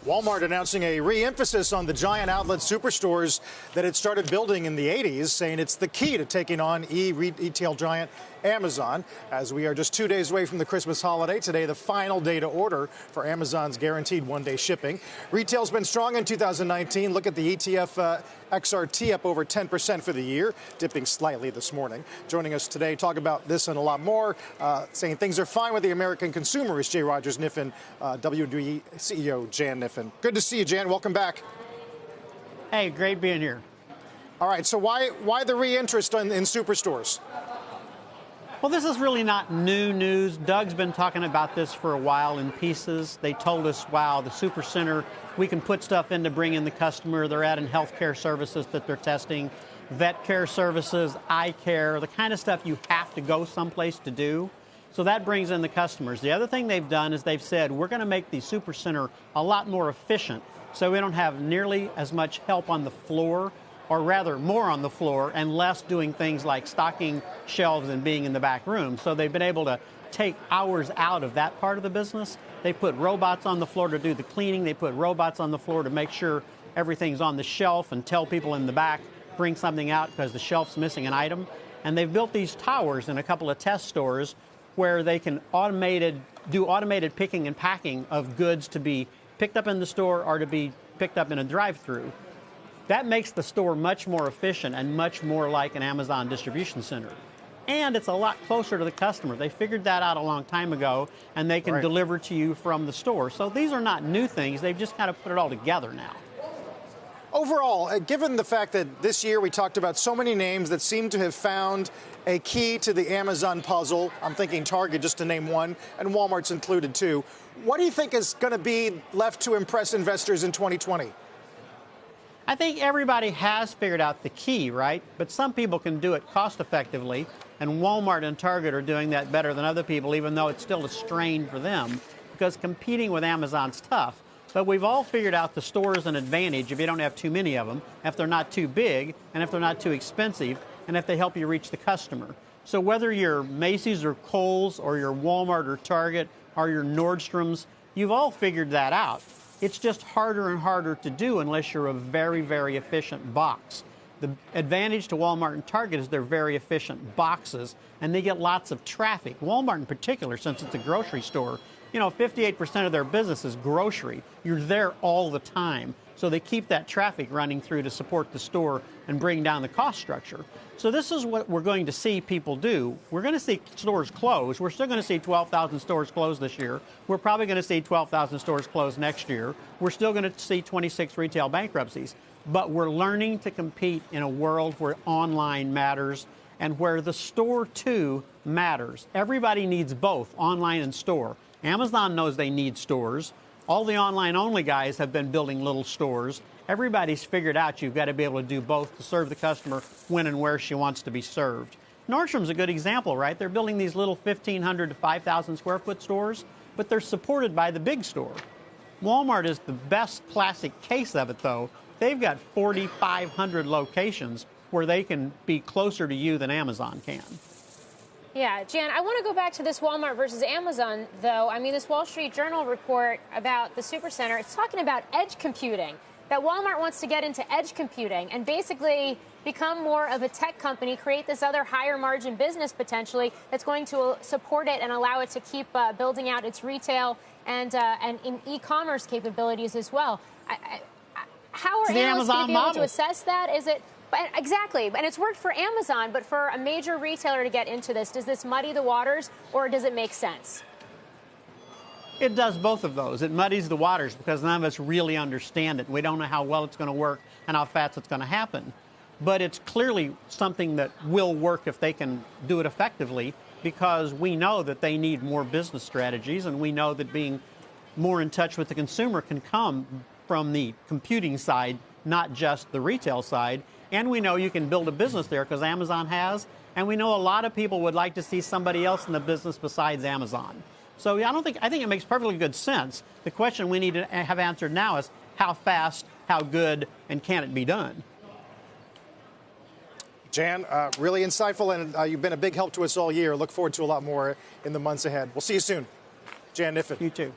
Walmart announcing a re-emphasis on the giant outlet superstores that it started building in the 80s, saying it's the key to taking on e-retail giant Amazon. As we are just 2 days away from the Christmas holiday, today the final day to order for Amazon's guaranteed one-day shipping. Retail's been strong in 2019. Look at the ETF XRT up over 10% for the year, dipping slightly this morning. Joining us today to talk about this and a lot more, saying things are fine with the American consumer is J. Rogers Kniffen, WWE CEO Jan Kniffen. Good to see you, Jan. Welcome back. Hey, great being here. All right, so why the re-interest in superstores? Well, this is really not new news. Doug's been talking about this for a while in pieces. They told us, wow, the supercenter, we can put stuff in to bring in the customer. They're adding healthcare services that they're testing, vet care services, eye care, the kind of stuff you have to go someplace to do. So that brings in the customers. The other thing they've done is they've said, we're going to make the supercenter a lot more efficient so we don't have nearly as much help on the floor, or rather more on the floor and less doing things like stocking shelves and being in the back room. So they've been able to take hours out of that part of the business. They put robots on the floor to do the cleaning. They put robots on the floor to make sure everything's on the shelf and tell people in the back, bring something out because the shelf's missing an item. And they've built these towers in a couple of test stores where they can do automated picking and packing of goods to be picked up in the store or to be picked up in a drive-through. That makes the store much more efficient and much more like an Amazon distribution center. And it's a lot closer to the customer. They figured that out a long time ago, and they can deliver to you from the store. So these are not new things. They've just kind of put it all together now. Overall, given the fact that this year we talked about so many names that seem to have found a key to the Amazon puzzle, I'm thinking Target just to name one, and Walmart's included too, what do you think is going to be left to impress investors in 2020? I think everybody has figured out the key, right? But some people can do it cost effectively, and Walmart and Target are doing that better than other people, even though it's still a strain for them, because competing with Amazon's tough. But we've all figured out the store is an advantage if you don't have too many of them, if they're not too big, and if they're not too expensive, and if they help you reach the customer. So whether you're Macy's or Kohl's or you're Walmart or Target or your Nordstrom's, you've all figured that out. It's just harder and harder to do unless you're a very, very efficient box. The advantage to Walmart and Target is they're very efficient boxes, and they get lots of traffic. Walmart in particular, since it's a grocery store, 58% of their business is grocery. You're there all the time. So they keep that traffic running through to support the store and bring down the cost structure. So this is what we're going to see people do. We're going to see stores close. We're still going to see 12,000 stores close this year. We're probably going to see 12,000 stores close next year. We're still going to see 26 retail bankruptcies. But we're learning to compete in a world where online matters and where the store, too, matters. Everybody needs both, online and store. Amazon knows they need stores. All the online-only guys have been building little stores. Everybody's figured out you've got to be able to do both to serve the customer when and where she wants to be served. Nordstrom's a good example, right? They're building these little 1,500 to 5,000 square foot stores, but they're supported by the big store. Walmart is the best classic case of it, though. They've got 4,500 locations where they can be closer to you than Amazon can. Yeah, Jan, I want to go back to this Walmart versus Amazon, though. I mean, this Wall Street Journal report about the Supercenter, it's talking about edge computing, that Walmart wants to get into edge computing and basically become more of a tech company, create this other higher margin business potentially that's going to support it and allow it to keep building out its retail and in e-commerce capabilities as well. How are analysts going to be able to assess that? Is it... Exactly, and it's worked for Amazon, but for a major retailer to get into this, does this muddy the waters, or does it make sense? It does both of those. It muddies the waters because none of us really understand it. We don't know how well it's going to work and how fast it's going to happen. But it's clearly something that will work if they can do it effectively, because we know that they need more business strategies, and we know that being more in touch with the consumer can come from the computing side, not just the retail side. And we know you can build a business there because Amazon has. And we know a lot of people would like to see somebody else in the business besides Amazon. So I think it makes perfectly good sense. The question we need to have answered now is how fast, how good, and can it be done? Jan, really insightful, and you've been a big help to us all year. Look forward to a lot more in the months ahead. We'll see you soon. Jan Kniffen. You too.